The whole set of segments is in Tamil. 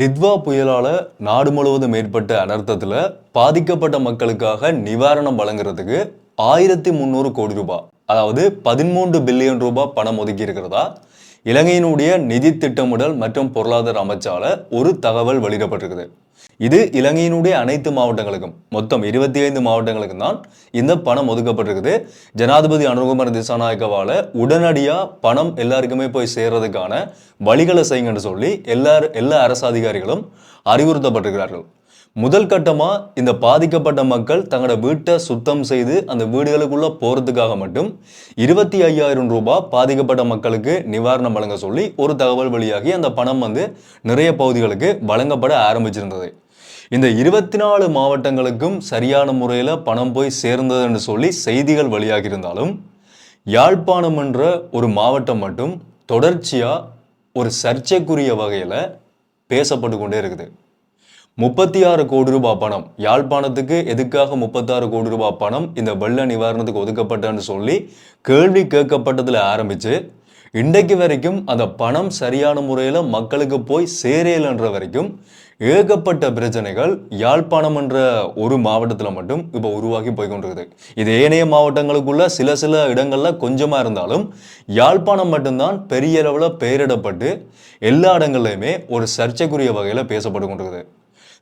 டிட்வா புயலால நாடு முழுவதும் ஏற்பட்ட அனர்த்தத்தில் பாதிக்கப்பட்ட மக்களுக்காக நிவாரணம் வழங்குறதுக்கு 1300 கோடி ரூபாய், அதாவது 13 பில்லியன் ரூபாய் பணம் ஒதுக்கி இருக்கிறதா இலங்கையினுடைய நிதி திட்டமிடல் மற்றும் பொருளாதார அமைச்சால ஒரு தகவல் வெளியிடப்பட்டிருக்குது. இது இலங்கையினுடைய அனைத்து மாவட்டங்களுக்கும், மொத்தம் 25 மாவட்டங்களுக்கும் தான் இந்த பணம் ஒதுக்கப்பட்டிருக்குது. ஜனாதிபதி அனுரகுமார திசாநாயக்கவால உடனடியா பணம் எல்லாருக்குமே போய் சேர்றதுக்கான வழிகளை செய்யுங்கன்னு சொல்லி எல்லா அரசு அதிகாரிகளும் அறிவுறுத்தப்பட்டிருக்கிறார்கள். முதல் கட்டமா இந்த பாதிக்கப்பட்ட மக்கள் தங்களோட வீட்டை சுத்தம் செய்து அந்த வீடுகளுக்குள்ள போறதுக்காக மட்டும் 25,000 ரூபாய் பாதிக்கப்பட்ட மக்களுக்கு நிவாரணம் வழங்க சொல்லி ஒரு தகவல் வெளியாகி அந்த பணம் நிறைய பகுதிகளுக்கு வழங்கப்பட ஆரம்பிச்சிருந்தது. இந்த 24 மாவட்டங்களுக்கும் சரியான முறையில் பணம் போய் சேர்ந்ததுன்னு சொல்லி செய்திகள் வெளியாகி இருந்தாலும், யாழ்ப்பாணம் என்ற ஒரு மாவட்டம் மட்டும் தொடர்ச்சியா ஒரு சர்ச்சைக்குரிய வகையில பேசப்பட்டு கொண்டே இருக்குது. 36 கோடி ரூபாய் பணம், யாழ்ப்பாணத்துக்கு எதுக்காக 36 கோடி ரூபாய் பணம் இந்த வெள்ள நிவாரணத்துக்கு ஒதுக்கப்பட்டன்னு சொல்லி கேள்வி கேட்கப்பட்டதுல ஆரம்பிச்சு இன்றைக்கு வரைக்கும் அந்த பணம் சரியான முறையில் மக்களுக்கு போய் சேரலன்ற வரைக்கும் ஏகப்பட்ட பிரச்சனைகள் யாழ்ப்பாணம் என்ற ஒரு மாவட்டத்தில் மட்டும் இப்போ உருவாகி போய்கொண்டிருக்குது. இது ஏனைய மாவட்டங்களுக்குள்ள சில இடங்கள்ல கொஞ்சமா இருந்தாலும் யாழ்ப்பாணம் மட்டும்தான் பெரிய அளவில் பெயரிடப்பட்டு எல்லா இடங்கள்லையுமே ஒரு சர்ச்சைக்குரிய வகையில் பேசப்பட்டு கொண்டிருக்குது.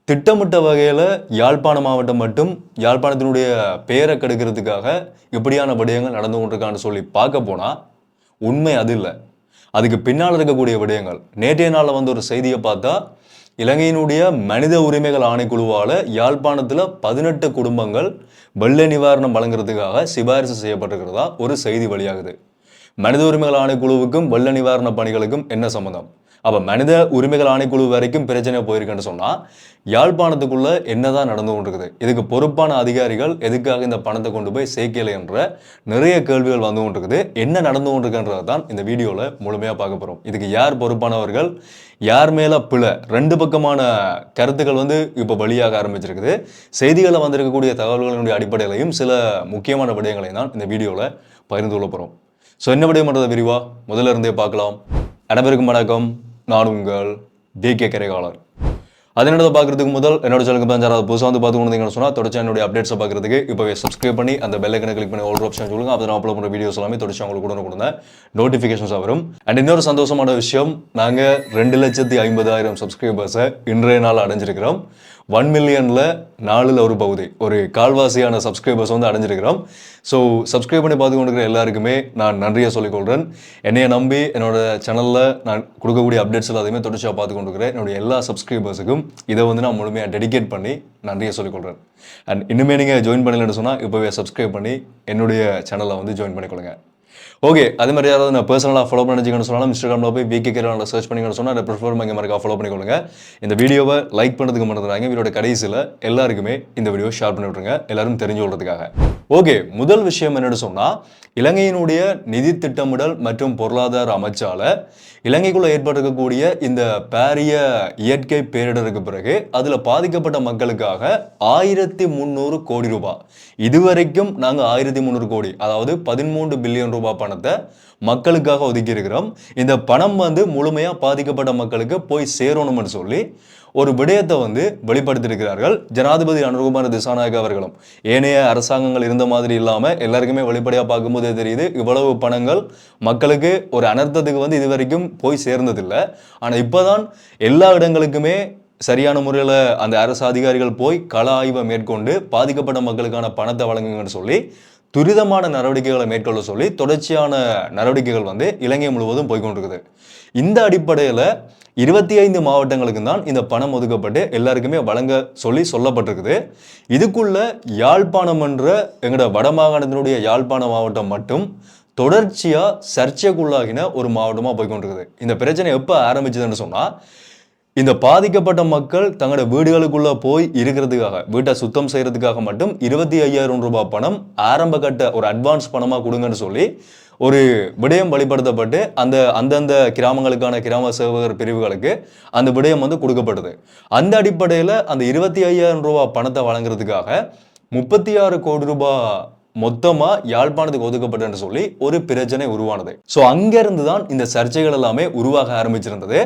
திட்டமிட்ட வகையில் யாழ்ப்பாண மாவட்டம் மட்டும் யாழ்ப்பாணத்தினுடைய பெயரை கெடுக்கிறதுக்காக இப்படியான விடயங்கள் நடந்து கொண்டிருக்கான்னு சொல்லி பார்க்க போனால் உண்மை அது இல்லை. அதுக்கு பின்னால் இருக்கக்கூடிய விடயங்கள், நேற்றைய நாளில் ஒரு செய்தியை பார்த்தா இலங்கையினுடைய மனித உரிமைகள் ஆணைக்குழுவால் யாழ்ப்பாணத்தில் 18 குடும்பங்கள் வெள்ள நிவாரணம் வழங்குறதுக்காக சிபாரிசு செய்யப்பட்டிருக்கிறதா ஒரு செய்தி வெளியாகுது. மனித உரிமைகள் ஆணைக்குழுவுக்கும் வெள்ள நிவாரண பணிகளுக்கும் என்ன சம்பந்தம்? அப்போ மனித உரிமைகள் ஆணைக்குழு வரைக்கும் பிரச்சனை போயிருக்குன்னு சொன்னால் யாழ்ப்பாணத்துக்குள்ள என்னதான் நடந்து கொண்டிருக்குது? இதுக்கு பொறுப்பான அதிகாரிகள் எதுக்காக இந்த பணத்தை கொண்டு போய் சேர்க்கலை என்ற நிறைய கேள்விகள் வந்து கொண்டிருக்குது. என்ன நடந்து கொண்டிருக்குன்றது தான் இந்த வீடியோவில் முழுமையாக பார்க்க போகிறோம். இதுக்கு யார் பொறுப்பானவர்கள், யார் மேலே பிழை, ரெண்டு பக்கமான கருத்துக்கள் இப்போ வெளியாக ஆரம்பிச்சிருக்குது. செய்திகளில் வந்திருக்கக்கூடிய தகவல்களினுடைய அடிப்படையிலையும் சில முக்கியமான விடயங்களையும் தான் இந்த வீடியோவில் பகிர்ந்து கொள்ள போகிறோம். ஸோ என்ன விடயம் பண்ணுறதை விரிவாக முதல்ல இருந்தே பார்க்கலாம். அனைவருக்கும் வணக்கம். நான் உங்கள் டிகே கரைகாலர். அதனோட பார்க்கறதுக்கு முதல் என்னோட சேனலுக்கு யாராவது புதுசாக பார்த்து கொண்டீங்கன்னு சொன்னால் தொடர்ச்சி என்னுடைய அப்டேட்ஸை பார்க்கறதுக்கு இப்போவே சப்ஸ்கிரைப் பண்ணி அந்த பெல் ஐக்கனை கிளிக் பண்ணி ஆல் ஆப்ஷன் சொல்லுங்க. அப்போ நான் அப்லோட் பண்ணுற வீடியோஸ் எல்லாமே தொடர்ச்சி உங்களுக்கு கொடுங்க நோட்டிஃபிகேஷன்ஸ் வரும். அண்ட் இன்னொரு சந்தோஷமான விஷயம், நாங்கள் 2,50,000 சப்ஸ்கிரைபர்ஸை இன்றைய நாள் அடைஞ்சிருக்கிறோம். 1 மில்லியனில் 4ல் ஒரு பகுதி, ஒரு கால்வாசியான சப்ஸ்கிரைபர்ஸ் அடைஞ்சிருக்கிறோம். ஸோ சப்ஸ்கிரைப் பண்ணி பார்த்து கொண்டிருக்கிற எல்லாருக்குமே நான் நன்றியை சொல்லிக்கொள்கிறேன். என்னையை நம்பி என்னோட சேனலில் நான் கொடுக்கக்கூடிய அப்டேட்ஸ் எல்லாத்தையுமே தொடர்ச்சியாக பார்த்து கொண்டிருக்கிறேன் என்னுடைய எல்லா சப்ஸ்கிரைபர்ஸுக்கும் இதை நான் முழுமையாக டெடிகேட் பண்ணி நன்றியை சொல்லிக்கொள்கிறேன். அண்ட் இன்னுமே நீங்கள் ஜாயின் பண்ணலன்னு சொன்னால் இப்போவே சப்ஸ்கிரைப் பண்ணி என்னுடைய சேனலில் ஜாயின் பண்ணிக்கொள்ளுங்க. ஓகே, அதே மாதிரி யாராவது நான் பர்சனலாக ஃபாலோ பண்ணிச்சிங்கன்னு சொன்னாலும் இன்ஸ்டாகிராமில் போய் விகே கரைகாலர் சர்ச் பண்ணிங்கன்னு சொன்னால் அதை ப்ரிஃபர் இங்கே மறக்காம ஃபாலோ பண்ணிக்கொள்ளுங்க. இந்த வீடியோவை லைக் பண்ணுறதுக்கு மறந்துடுறாங்க. வீடியோட கடைசியில் எல்லாருக்குமே இந்த வீடியோ ஷேர் பண்ணி விட்ருங்க, எல்லாரும் தெரிஞ்சு கொள்றதுக்காக. ஓகே, முதல் விஷயம் என்னென்னு சொன்னால், இலங்கையினுடைய நிதி திட்டமிடல் மற்றும் பொருளாதார அமைச்சால இலங்கைக்குள்ள ஏற்பட்டிருக்கக்கூடிய இந்த பாரிய இயற்கை பேரிடருக்கு பிறகு அதில் பாதிக்கப்பட்ட மக்களுக்காக 1300 கோடி ரூபாய், இதுவரைக்கும் நாங்கள் 1300 கோடி, அதாவது 13 பில்லியன் ரூபாய் பணத்தை மக்களுக்காக ஒதுக்கி இருக்கிறோம். இந்த பணம் முழுமையாக பாதிக்கப்பட்ட மக்களுக்கு போய் சேரணும்னு சொல்லி ஒரு விடயத்தை வெளிப்படுத்தியிருக்கிறார்கள் ஜனாதிபதி அனுரகுமார திசாநாயக்க அவர்களும். ஏனைய அரசாங்கங்கள் இருந்த மாதிரி இல்லாமல் எல்லாருக்குமே வெளிப்படையாக பார்க்கும்போதே தெரியுது, இவ்வளவு பணங்கள் மக்களுக்கு ஒரு அனர்த்தத்துக்கு இது வரைக்கும் போய் சேர்ந்ததில்லை. ஆனால் இப்போதான் எல்லா இடங்களுக்குமே சரியான முறையில் அந்த அரசு அதிகாரிகள் போய் கள ஆய்வை மேற்கொண்டு பாதிக்கப்பட்ட மக்களுக்கான பணத்தை வழங்குங்கன்னு சொல்லி துரிதமான நடவடிக்கைகளை மேற்கொள்ள சொல்லி தொடர்ச்சியான நடவடிக்கைகள் இலங்கை முழுவதும் போய்கொண்டிருக்குது. இந்த அடிப்படையில் 25 மாவட்டங்களுக்கு தான் இந்த பணம் ஒதுக்கப்பட்டு எல்லாருக்குமே வழங்க சொல்லப்பட்டிருக்குது. இதுக்குள்ள யாழ்ப்பாணம் என்ற எங்களோட வடமாகாணத்தினுடைய யாழ்ப்பாண மாவட்டம் மட்டும் தொடர்ச்சியா சர்ச்சைக்குள்ளாகின ஒரு மாவட்டமா போய்கொண்டிருக்குது. இந்த பிரச்சனை எப்போ ஆரம்பிச்சதுன்னு சொன்னா, இந்த பாதிக்கப்பட்ட மக்கள் தங்களோட வீடுகளுக்குள்ள போய் இருக்கிறதுக்காக, வீட்டை சுத்தம் செய்யறதுக்காக மட்டும் 25,000 ரூபாய் பணம் ஆரம்ப கட்ட ஒரு அட்வான்ஸ் பணமா கொடுங்கன்னு சொல்லி ஒரு விடயம் வெளிப்படுத்தப்பட்டு அந்தந்த கிராமங்களுக்கான கிராம சேவகர் பிரிவுகளுக்கு அந்த விடயம் கொடுக்கப்பட்டது. அந்த அடிப்படையில் அந்த 25,000 ரூபாய் பணத்தை வழங்குறதுக்காக 36 கோடி ரூபாய் மொத்தமா யாழ்ப்பாணத்துக்கு ஒதுக்கப்பட்டன்னு சொல்லி ஒரு பிரச்சனை உருவானது. ஸோ அங்கிருந்து தான் இந்த சர்ச்சைகள் எல்லாமே உருவாக ஆரம்பிச்சிருந்தது.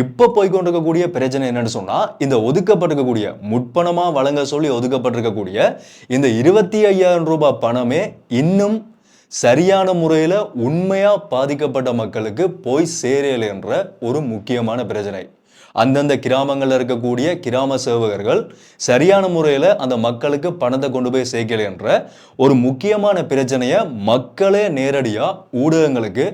இப்போ போய்கொண்டிருக்கக்கூடிய பிரச்சனை என்னன்னு சொன்னா, இந்த ஒதுக்கப்பட்டிருக்கக்கூடிய முற்பணமா வழங்க சொல்லி ஒதுக்கப்பட்டிருக்கக்கூடிய இந்த 25,000 ரூபாய் பணமே இன்னும் சரியான முறையில் உண்மையா பாதிக்கப்பட்ட மக்களுக்கு போய் சேரல என்ற ஒரு முக்கியமான பிரச்சனை. அந்தந்த கிராமங்களில் இருக்கக்கூடிய கிராம சேவகர்கள் சரியான முறையில் அந்த மக்களுக்கு பணத்தை கொண்டு போய் சேர்க்கல என்ற ஒரு முக்கியமான பிரச்சனையை மக்களே நேரடியாக ஊடகங்களுக்கு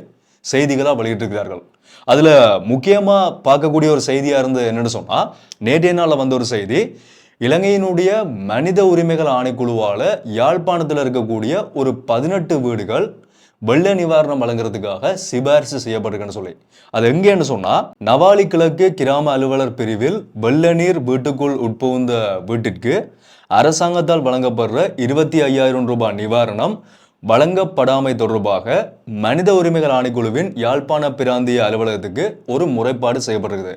செய்திகளாக வெளியிட்டிருக்கிறார்கள். அதில் முக்கியமாக பார்க்கக்கூடிய ஒரு செய்தியாக இருந்தது என்னென்னு சொன்னால், நேற்றைய நாளில் வந்த ஒரு செய்தி, இலங்கையினுடைய மனித உரிமைகள் ஆணைக்குழுவால் யாழ்ப்பாணத்தில் இருக்கக்கூடிய ஒரு 18 வீடுகள் வெள்ள நிவாரணம் வழங்குறதுக்காக சிபாரிசு செய்யப்பட்டிருக்குன்னு சொல்லி. அது எங்கேன்னு சொன்னா, நவாலி கிழக்கு கிராம அலுவலர் பிரிவில் வெள்ள நீர் வீட்டுக்குள் உட்புகுந்த வீட்டிற்கு அரசாங்கத்தால் வழங்கப்படுற 25,000 ரூபாய் நிவாரணம் வழங்கப்படாமை தொடர்பாக மனித உரிமைகள் ஆணைக்குழுவின் யாழ்ப்பாண பிராந்திய அலுவலகத்துக்கு ஒரு முறைப்பாடு செய்யப்பட்டிருக்குது.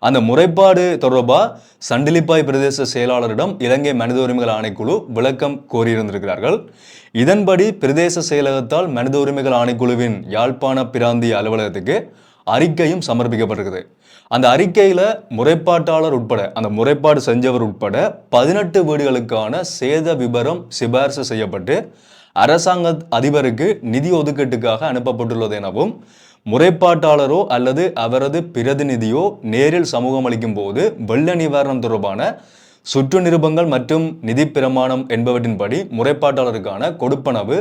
அந்த முறைப்பாடு தொடர்பாக சண்டிலிப்பாய் பிரதேச செயலாளரிடம் இலங்கை மனித உரிமைகள் ஆணைக்குழு விளக்கம் கோரியிருந்திருக்கிறார்கள். இதன்படி பிரதேச செயலகத்தால் மனித உரிமைகள் ஆணைக்குழுவின் யாழ்ப்பாண பிராந்திய அலுவலகத்துக்கு அறிக்கையும் சமர்ப்பிக்கப்பட்டிருக்குது. அந்த அறிக்கையில் முறைப்பாட்டாளர் உட்பட, அந்த முறைப்பாடு செஞ்சவர் உட்பட 18 வீடுகளுக்கான சேத விபரம் சிபாரிசு செய்யப்பட்டு அரசாங்க அதிபருக்கு நிதி ஒதுக்கீட்டுக்காக அனுப்பப்பட்டுள்ளது எனவும், முறைப்பாட்டாளரோ அல்லது அவரது பிரதிநிதியோ நேரில் சமூகம் அளிக்கும் போது வெள்ள நிவாரணம் தொடர்பான சுற்று நிருபங்கள் மற்றும் நிதி பிரமாணம் என்பவற்றின்படி முறைப்பாட்டாளருக்கான கொடுப்பனவு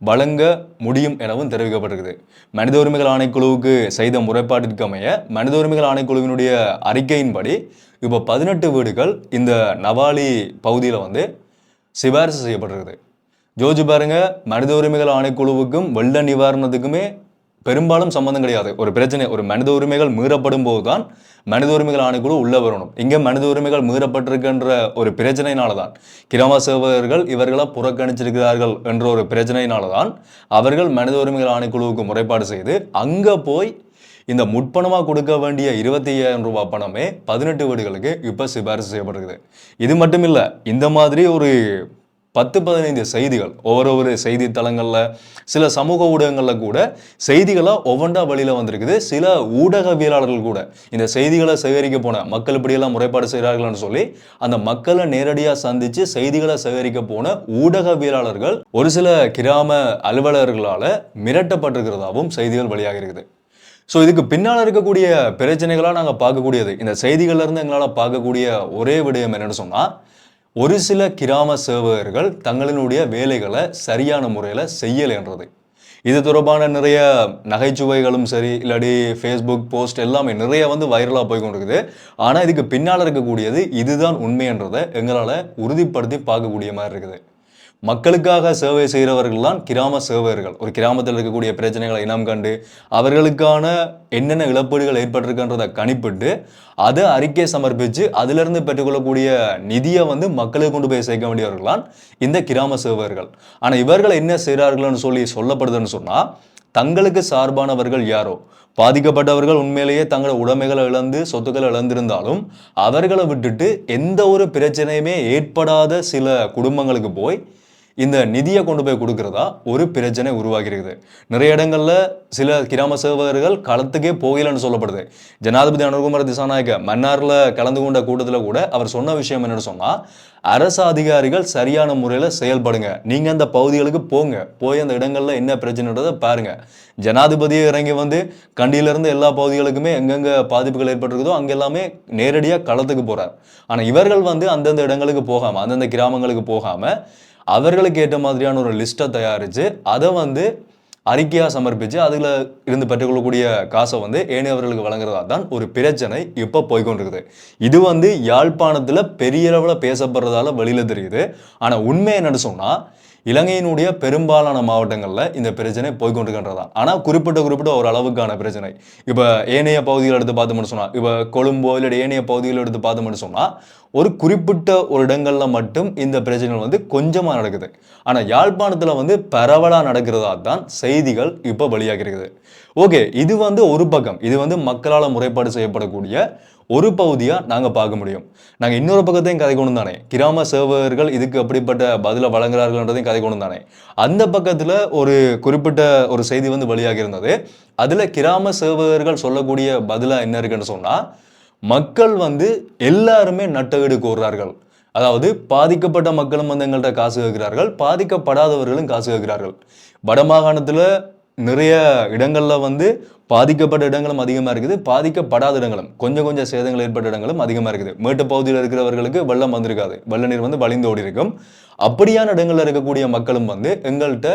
வழங்க முடியும் எனவும் தெரிவிக்கப்பட்டிருக்குது. மனித உரிமைகள் ஆணைக்குழுவுக்கு செய்த முறைப்பாட்டிற்கு அமைய மனித உரிமைகள் ஆணைக்குழுவினுடைய அறிக்கையின்படி இப்போ 18 வீடுகள் இந்த நவாலி பகுதியில் சிபாரிசு செய்யப்பட்டிருக்குது. ஜோஜி பாருங்க, மனித உரிமைகள் ஆணைக்குழுவுக்கும் வெள்ள நிவாரணத்துக்குமே பெரும்பாலும் சம்பந்தம் கிடையாது. ஒரு பிரச்சனை, ஒரு மனித உரிமைகள் மீறப்படும் போது தான் மனித உரிமைகள் ஆணைக்குழு உள்ள வரணும். இங்கே மனித உரிமைகள் மீறப்பட்டிருக்கின்ற ஒரு பிரச்சனையினால தான் கிராம சேவகர்கள் இவர்களை புறக்கணிச்சிருக்கிறார்கள் என்ற ஒரு பிரச்சனையினால தான் அவர்கள் மனித உரிமைகள் ஆணைக்குழுவுக்கு முறைப்பாடு செய்து அங்கே போய் இந்த முற்பணமாக கொடுக்க வேண்டிய 25,000 ரூபாய் பணமே 18 வீடுகளுக்கு இப்போ சிபாரிசு செய்யப்பட்டிருக்குது. இது மட்டும் இல்லை, இந்த மாதிரி ஒரு 10-15 செய்திகள் ஒவ்வொரு செய்தித்தளங்களில், சில சமூக ஊடகங்களில் கூட செய்திகளாக ஒவ்வொன்றா வழியில் வந்திருக்குது. சில ஊடகவியலாளர்கள் கூட இந்த செய்திகளை சேகரிக்க போன மக்கள் இப்படியெல்லாம் முறைப்பாடு செய்கிறார்கள்னு சொல்லி அந்த மக்களை நேரடியாக சந்தித்து செய்திகளை சேகரிக்க போன ஊடகவியலாளர்கள் ஒரு சில கிராம அலுவலர்களால் மிரட்டப்பட்டிருக்கிறதாகவும் செய்திகள் வெளியாக இருக்குது. ஸோ இதுக்கு பின்னால் இருக்கக்கூடிய பிரச்சனைகளாக நாங்கள் பார்க்கக்கூடியது, இந்த செய்திகள்லேருந்து எங்களால் பார்க்கக்கூடிய ஒரே விடயம் என்னென்னு சொன்னால், ஒரு சில கிராம சேவகர்கள் தங்களினுடைய வேலைகளை சரியான முறையில் செய்யலைன்றது. இது தொடர்பான நிறைய நகைச்சுவைகளும் சரி, இல்லாட்டி ஃபேஸ்புக் போஸ்ட் எல்லாமே நிறைய வைரலாக போய் கொண்டிருக்குது. ஆனால் இதுக்கு பின்னால் இருக்கக்கூடியது இதுதான் உண்மைன்றதை எங்களால் உறுதிப்படுத்தி பார்க்கக்கூடிய மாதிரி இருக்குது. மக்களுக்காக சேவை செய்கிறவர்கள் தான் கிராம சேவகர்கள். ஒரு கிராமத்தில் இருக்கக்கூடிய பிரச்சனைகளை இனம் கண்டு அவர்களுக்கான என்னென்ன இழப்பீடுகள் ஏற்பட்டிருக்கின்றதை கணிப்பிட்டு அதை அறிக்கை சமர்ப்பித்து அதிலிருந்து பெற்றுக்கொள்ளக்கூடிய நிதியை மக்களுக்கு கொண்டு போய் சேர்க்க வேண்டியவர்களான் இந்த கிராம சேவகர்கள். ஆனால் இவர்கள் என்ன செய்கிறார்கள்னு சொல்லப்படுதுன்னு சொன்னால், தங்களுக்கு சார்பானவர்கள் யாரோ, பாதிக்கப்பட்டவர்கள் உண்மையிலேயே தங்களோட உடைமைகளை இழந்து சொத்துக்களை இழந்திருந்தாலும் அவர்களை விட்டுட்டு எந்த ஒரு பிரச்சனையுமே ஏற்படாத சில குடும்பங்களுக்கு போய் இந்த நிதியை கொண்டு போய் கொடுக்கறதா ஒரு பிரச்சனை உருவாகி இருக்குது. நிறைய இடங்கள்ல சில கிராம சேவகர்கள் களத்துக்கே போகலன்னு சொல்லப்படுது. ஜனாதிபதி அனுர்குமார் திசாநாயக்க மன்னார்ல கலந்து கொண்ட கூட்டத்தில் கூட அவர் சொன்ன விஷயம் என்னன்னு சொன்னா, அரசு அதிகாரிகள் சரியான முறையில் செயல்படுங்க, நீங்க அந்த பகுதிகளுக்கு போங்க, போய் அந்த இடங்கள்ல என்ன பிரச்சனைன்றதை பாருங்க. ஜனாதிபதியை இறங்கி கண்டியிலிருந்து எல்லா பகுதிகளுக்குமே எங்கெங்க பாதிப்புகள் ஏற்பட்டிருக்குதோ அங்கெல்லாமே நேரடியாக களத்துக்கு போறார். ஆனால் இவர்கள் அந்தந்த இடங்களுக்கு போகாம, அந்தந்த கிராமங்களுக்கு போகாம அவர்களுக்கு ஏற்ற மாதிரியான ஒரு லிஸ்ட்டை தயாரித்து அதை அறிக்கையாக சமர்ப்பித்து அதில் இருந்து பெற்றுக்கொள்ளக்கூடிய காசை ஏனையவர்களுக்கு வழங்குறதா தான் ஒரு பிரச்சனை இப்போ போய்கொண்டிருக்குது. இது யாழ்ப்பாணத்தில் பெரிய அளவில் பேசப்படுறதால வெளியில் தெரியுது. ஆனால் உண்மை என்னன்னு சொன்னால், இலங்கையினுடைய பெரும்பாலான மாவட்டங்களில் இந்த பிரச்சனை போய்கொண்டிருக்கின்றதான். ஆனால் குறிப்பிட்ட ஒரு அளவுக்கான பிரச்சனை. இப்போ ஏனைய பகுதிகள் எடுத்து பார்த்தோம்னு சொன்னால், இப்போ கொழும்போ இல்லை ஏனைய பகுதிகள் எடுத்து பார்த்தோம்னு சொன்னால், ஒரு குறிப்பிட்ட ஒரு இடங்களில் மட்டும் இந்த பிரச்சனைகள் கொஞ்சமாக நடக்குது. ஆனால் யாழ்ப்பாணத்தில் பரவலாக நடக்கிறதா தான் செய்திகள் இப்போ வெளியாகி இருக்குது. ஓகே, இது ஒரு பக்கம். இது மக்களால் முறைப்பாடு செய்யப்படக்கூடிய ஒரு பகுதியாக நாங்கள் பார்க்க முடியும். நாங்கள் இன்னொரு பக்கத்தையும் கதை கொண்டு தானே கிராம சேவகர்கள் இதுக்கு அப்படிப்பட்ட பதிலை வழங்குறார்கள்ன்றதையும் கதை கொண்டு தானே அந்த பக்கத்தில் ஒரு குறிப்பிட்ட ஒரு செய்தி வந்து வெளியாகி இருந்தது. அதில் கிராம சேவகர்கள் சொல்லக்கூடிய பதிலாக என்ன இருக்குன்னு சொன்னால், மக்கள் வந்து எல்லாருமே நட்டஈடு கோர்றார்கள். அதாவது பாதிக்கப்பட்ட மக்களும் வந்து எங்கள்கிட்ட காசு கேட்கிறார்கள், பாதிக்கப்படாதவர்களும் காசு கேட்கிறார்கள். வடமாகாணத்தில் நிறைய இடங்கள்ல வந்து பாதிக்கப்பட்ட இடங்களும் அதிகமாக இருக்குது, பாதிக்கப்படாத இடங்களும் கொஞ்சம் கொஞ்சம் சேதங்கள் ஏற்பட்ட இடங்களும் அதிகமாக இருக்குது. மேட்டு பகுதியில் இருக்கிறவர்களுக்கு வெள்ளம் வந்திருக்காது, வெள்ள நீர் வந்து வழிந்தோடி இருக்கும். அப்படியான இடங்களில் இருக்கக்கூடிய மக்களும் வந்து எங்கள்கிட்ட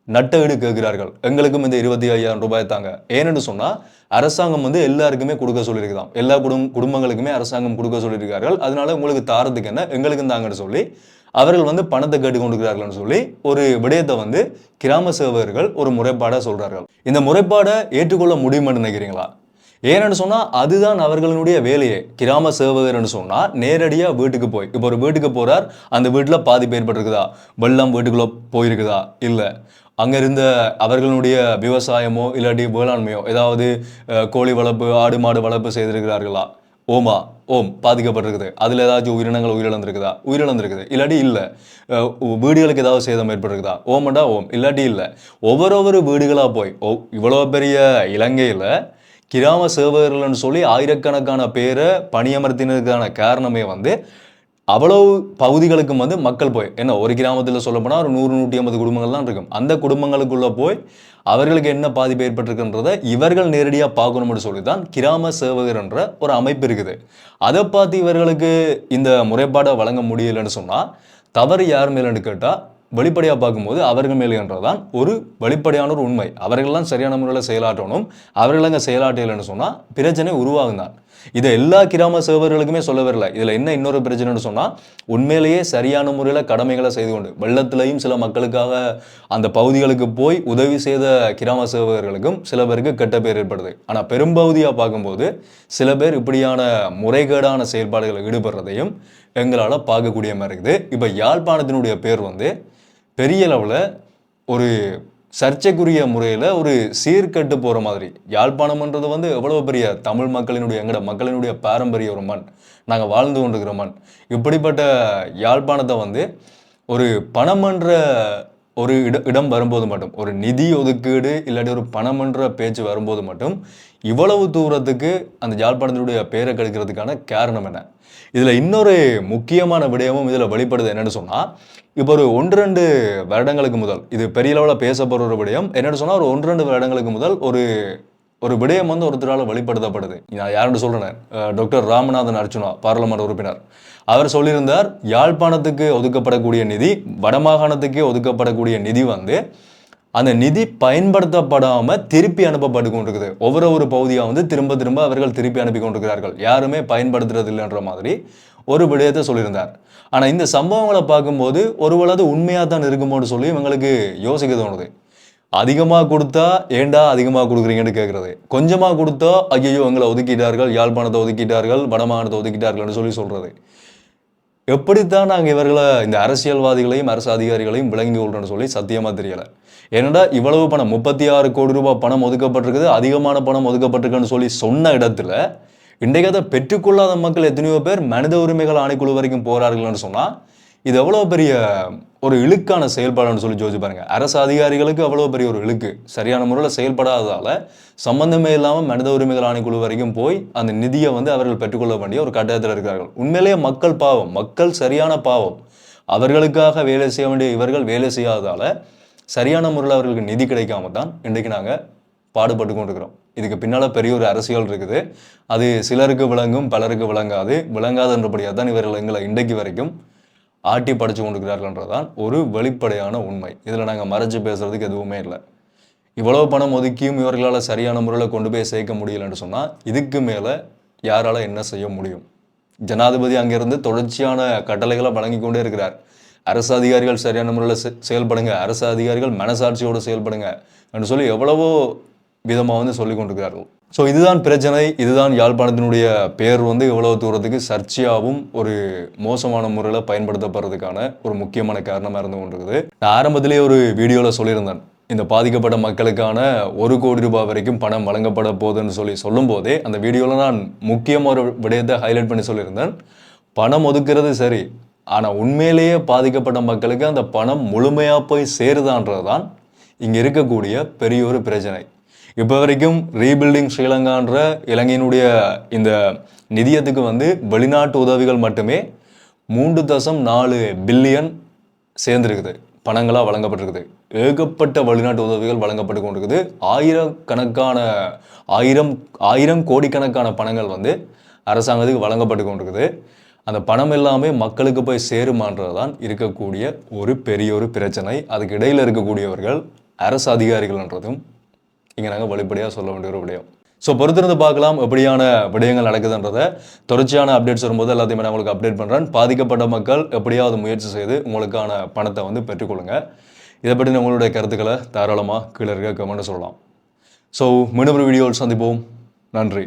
நட்டஈடு கேட்கிறார்கள். எங்களுக்கும் இந்த 25,000 ரூபாய் தாங்க. ஏன்னு சொன்னால் அரசாங்கம் வந்து எல்லாருக்குமே கொடுக்க சொல்லியிருக்குதாம், எல்லா குடும்பங்களுக்குமே அரசாங்கம் கொடுக்க சொல்லியிருக்கார்கள். அதனால உங்களுக்கு தாரத்துக்கு என்ன, எங்களுக்கும் தாங்கன்னு சொல்லி அவர்கள் வந்து பணத்தை கேட்டு கொண்டிருக்கிறார்கள்னு சொல்லி ஒரு விடயத்தை வந்து கிராம சேவகர்கள் ஒரு முறைப்பாடாக சொல்றார்கள். இந்த முறைப்பாடை ஏற்றுக்கொள்ள முடியுமென்னு நினைக்கிறீங்களா? ஏன்னு சொன்னால் அதுதான் அவர்களுடைய வேலையே. கிராம சேவகர்னு சொன்னால் நேரடியாக வீட்டுக்கு போய், இப்போ ஒரு வீட்டுக்கு போகிறார், அந்த வீட்டில் பாதிப்பு ஏற்பட்டிருக்குதா, வெள்ளம் வீட்டுக்குள்ளே போயிருக்குதா, இல்லை அங்கே இருந்த அவர்களுடைய விவசாயமோ இல்லாட்டி வேளாண்மையோ ஏதாவது கோழி வளர்ப்பு ஆடு மாடு வளர்ப்பு செய்திருக்கிறார்களா, ஓமா ஓம் பாதிக்கப்பட்டிருக்குது, அதில் ஏதாச்சும் உயிரினங்கள் உயிரிழந்திருக்குது இல்லாட்டி இல்லை, வீடுகளுக்கு ஏதாவது சேதம் ஏற்பட்டிருக்குதா, ஓமண்டா ஓம் இல்லாட்டி இல்லை. ஒவ்வொரு வீடுகளாக போய் இவ்வளோ பெரிய இலங்கையில் கிராம சேவகர்கள்னு சொல்லி ஆயிரக்கணக்கான பேரை பணியமர்த்தினதுக்கான காரணமே வந்து அவ்வளவு பகுதிகளுக்கும் வந்து மக்கள் போய், என்ன ஒரு கிராமத்தில் சொல்ல போனால் ஒரு 100-150 குடும்பங்கள் தான் இருக்கும், அந்த குடும்பங்களுக்குள்ள போய் அவர்களுக்கு என்ன பாதிப்பு ஏற்பட்டிருக்குன்றதை இவர்கள் நேரடியாக பார்க்கணும்னு சொல்லி தான் கிராம சேவகர் என்ற ஒரு அமைப்பு இருக்குது. அதை பார்த்து இவர்களுக்கு இந்த முறைப்பாடை வழங்க முடியலைன்னு சொன்னால் தவறு யார் மேலேன்னு கேட்டால் வெளிப்படையாக பார்க்கும்போது அவர்கள் மேலே என்றதான் ஒரு வெளிப்படையான ஒரு உண்மை. அவர்கள்லாம் சரியான முறையில் செயலாற்றணும், அவர்கள் அங்கே செயலாற்றலைன்னு சொன்னால் பிரச்சனை உருவாகும் தான். இதை எல்லா கிராம சேவர்களுக்குமே சொல்ல வரல. இதில் என்ன இன்னொரு பிரச்சனைன்னு சொன்னால், உண்மையிலேயே சரியான முறையில் கடமைகளை செய்து கொண்டு வெள்ளத்திலையும் சில மக்களுக்காக அந்த பகுதிகளுக்கு போய் உதவி செய்த கிராம சேவகர்களுக்கும் சில பேருக்கு கெட்ட பேர் ஏற்படுது. ஆனால் பெரும்பகுதியாக பார்க்கும்போது சில பேர் இப்படியான முறைகேடான செயல்பாடுகளில் ஈடுபடுறதையும் எங்களால் பார்க்கக்கூடிய மாதிரி இருக்குது. இப்போ யாழ்ப்பாணத்தினுடைய பேர் வந்து பெரிய அளவில் ஒரு சர்ச்சைக்குரிய முறையில் ஒரு சீர்கட்டு போகிற மாதிரி. யாழ்ப்பாணம்ன்றது வந்து எவ்வளோ பெரிய தமிழ் மக்களினுடைய பாரம்பரிய ஒரு மண், நாங்கள் வாழ்ந்து கொண்டிருக்கிற மண். இப்படிப்பட்ட யாழ்ப்பாணத்தை வந்து ஒரு பணமன்ற ஒரு இடம் வரும்போது மட்டும், ஒரு நிதி ஒதுக்கீடு இல்லாட்டி ஒரு பணமன்ற பேச்சு வரும்போது மட்டும் இவ்வளவு தூரத்துக்கு அந்த யாழ்ப்பாணத்தினுடைய பேரை கெடுக்கிறதுக்கான காரணம் என்ன? இதில் இன்னொரு முக்கியமான விடயமும் இதில் வெளிப்படுது. என்னென்னு சொன்னால், இப்போ ஒரு 1-2 வருடங்களுக்கு முதல் இது பெரிய அளவில் பேசப்படுற ஒரு விடயம். என்னென்னு சொன்னால் ஒரு 1-2 வருடங்களுக்கு முதல் ஒரு விடயம் வந்து ஒருத்தரால் வெளிப்படுத்தப்படுது. நான் யாருன்னு சொல்கிறேன், டாக்டர் ராமநாதன் அர்ச்சுனா பாராளுமன்ற உறுப்பினர். அவர் சொல்லியிருந்தார், யாழ்ப்பாணத்துக்கு ஒதுக்கப்படக்கூடிய நிதி, வடமாகாணத்துக்கே ஒதுக்கப்படக்கூடிய நிதி வந்து அந்த நிதி பயன்படுத்தப்படாமல் திருப்பி அனுப்பப்பட்டு கொண்டிருக்குது. ஒவ்வொரு பகுதியாக வந்து திரும்ப அவர்கள் திருப்பி அனுப்பி கொண்டிருக்கிறார்கள், யாருமே பயன்படுத்துறது இல்லைன்ற மாதிரி ஒரு விடயத்தை சொல்லியிருந்தார். ஆனால் இந்த சம்பவங்களை பார்க்கும்போது ஒருவேளை அது உண்மையாக தான் இருக்குமோன்னு சொல்லி இவங்களுக்கு யோசிக்க தோணுது. அதிகமாக கொடுத்தா ஏண்டா அதிகமாக கொடுக்குறீங்கன்னு கேட்குறது, கொஞ்சமாக கொடுத்தா ஐயோ எங்களை ஒதுக்கிட்டார்கள், யாழ்ப்பாணத்தை ஒதுக்கிட்டார்கள், வடமாகாணத்தை ஒதுக்கிட்டார்கள்னு சொல்கிறது. எப்படித்தான் நாங்கள் இவர்களை இந்த அரசியல்வாதிகளையும் அரசு அதிகாரிகளையும் விளங்கி கொள்றோன்னு சொல்லி சத்தியமாக தெரியலை. ஏன்னா இவ்வளவு பணம் 36 கோடி ரூபாய் பணம் ஒதுக்கப்பட்டிருக்குது, அதிகமான பணம் ஒதுக்கப்பட்டிருக்குன்னு சொல்லி சொன்ன இடத்துல இன்றைக்கு அதை பெற்றுக்கொள்ளாத மக்கள் எத்தனையோ பேர் மனித உரிமைகள் ஆணைக்குழு வரைக்கும் போறார்கள்னு சொன்னால் இது எவ்வளோ பெரிய ஒரு இழுக்கான செயல்பாடுன்னு சொல்லி யோசிச்சு பாருங்க. அரசு அதிகாரிகளுக்கு அவ்வளோ பெரிய ஒரு இழுக்கு, சரியான முறையில் செயல்படாததால சம்பந்தமே இல்லாமல் மனித உரிமைகள் ஆணைக்குழு வரைக்கும் போய் அந்த நிதியை வந்து அவர்கள் பெற்றுக்கொள்ள வேண்டிய ஒரு கட்டாயத்தில் இருக்கிறார்கள். உண்மையிலேயே மக்கள் பாவம், மக்கள் சரியான பாவம். அவர்களுக்காக வேலை செய்ய வேண்டிய இவர்கள் வேலை செய்யாததால சரியான முறையில் அவர்களுக்கு நிதி கிடைக்காம தான் இன்றைக்கு நாங்கள் பாடுபட்டு கொண்டிருக்கிறோம். இதுக்கு பின்னால் பெரிய ஒரு அரசியல் இருக்குது. அது சிலருக்கு விளங்கும், பலருக்கு விளங்காதன்றபடியாக தான் இவர்கள் எங்களை இன்றைக்கு வரைக்கும் ஆட்டி படைச்சு கொண்டிருக்கிறார்கள்ன்றதான் ஒரு வெளிப்படையான உண்மை. இதில் நாங்கள் மறைச்சு பேசுறதுக்கு எதுவுமே இல்லை. இவ்வளவு பணம் ஒதுக்கியும் இவர்களால் சரியான முறையில் கொண்டு போய் சேர்க்க முடியலன்னு சொன்னால் இதுக்கு மேலே யாரால் என்ன செய்ய முடியும்? ஜனாதிபதி அங்கிருந்து தொடர்ச்சியான கட்டளைகளை வழங்கி கொண்டே இருக்கிறார். அரசு அதிகாரிகள் சரியான முறையில் செயல்படுங்க, அரசு அதிகாரிகள் மனசாட்சியோடு செயல்படுங்க என்று சொல்லி எவ்வளவோ விதமாக வந்து சொல்லி கொண்டிருக்கிறார்கள். ஸோ இதுதான் பிரச்சனை. இதுதான் யாழ்ப்பாணத்தினுடைய பேர் வந்து எவ்வளவு தூரத்துக்கு சர்ச்சையாகவும் ஒரு மோசமான முறையில் பயன்படுத்தப்படுறதுக்கான ஒரு முக்கியமான காரணமாக இருந்து கொண்டிருக்குது. நான் ஆரம்பத்திலேயே ஒரு வீடியோவில் சொல்லியிருந்தேன், இந்த பாதிக்கப்பட்ட மக்களுக்கான 1 கோடி ரூபாய் வரைக்கும் பணம் வழங்கப்பட போகுதுன்னு சொல்லும் போதே அந்த வீடியோவில் நான் முக்கியமாக ஒரு விடயத்தை ஹைலைட் பண்ணி சொல்லியிருந்தேன். பணம் ஒதுக்குறது சரி, ஆனால் உண்மையிலேயே பாதிக்கப்பட்ட மக்களுக்கு அந்த பணம் முழுமையாக போய் சேருதான்றது தான் இங்கே இருக்கக்கூடிய பெரிய ஒரு பிரச்சனை. இப்போ வரைக்கும் ரீபில்டிங் ஸ்ரீலங்கான்ற இலங்கையினுடைய இந்த நிதியத்துக்கு வெளிநாட்டு உதவிகள் மட்டுமே 3.4 பில்லியன் சேர்ந்துருக்குது, பணங்களாக வழங்கப்பட்டிருக்குது. ஏகப்பட்ட வெளிநாட்டு உதவிகள் வழங்கப்பட்டு கொண்டிருக்குது. ஆயிரம் கோடிக்கணக்கான பணங்கள் அரசாங்கத்துக்கு வழங்கப்பட்டு கொண்டிருக்குது. அந்த பணம் எல்லாமே மக்களுக்கு போய் சேருமான்றது தான் இருக்கக்கூடிய ஒரு பெரிய ஒரு பிரச்சனை. அதுக்கு இடையில் இருக்கக்கூடியவர்கள் அரசு அதிகாரிகள்ன்றதும் இங்கே நாங்கள் வெளிப்படையாக சொல்ல வேண்டிய ஒரு விடயம். ஸோ பொறுத்திருந்து பார்க்கலாம் எப்படியான விடயங்கள் நடக்குதுன்றதை. தொடர்ச்சியான அப்டேட்ஸ் வரும்போது எல்லாத்தையுமே நான் உங்களுக்கு அப்டேட் பண்ணுறேன். பாதிக்கப்பட்ட மக்கள் எப்படியாவது முயற்சி செய்து உங்களுக்கான பணத்தை பெற்றுக்கொள்ளுங்க. இதை பற்றி உங்களுடைய கருத்துக்களை தாராளமாக கீழே இருக்க கமெண்ட் சொல்லலாம். ஸோ மீண்டும் ஒரு வீடியோவில் சந்திப்போம். நன்றி.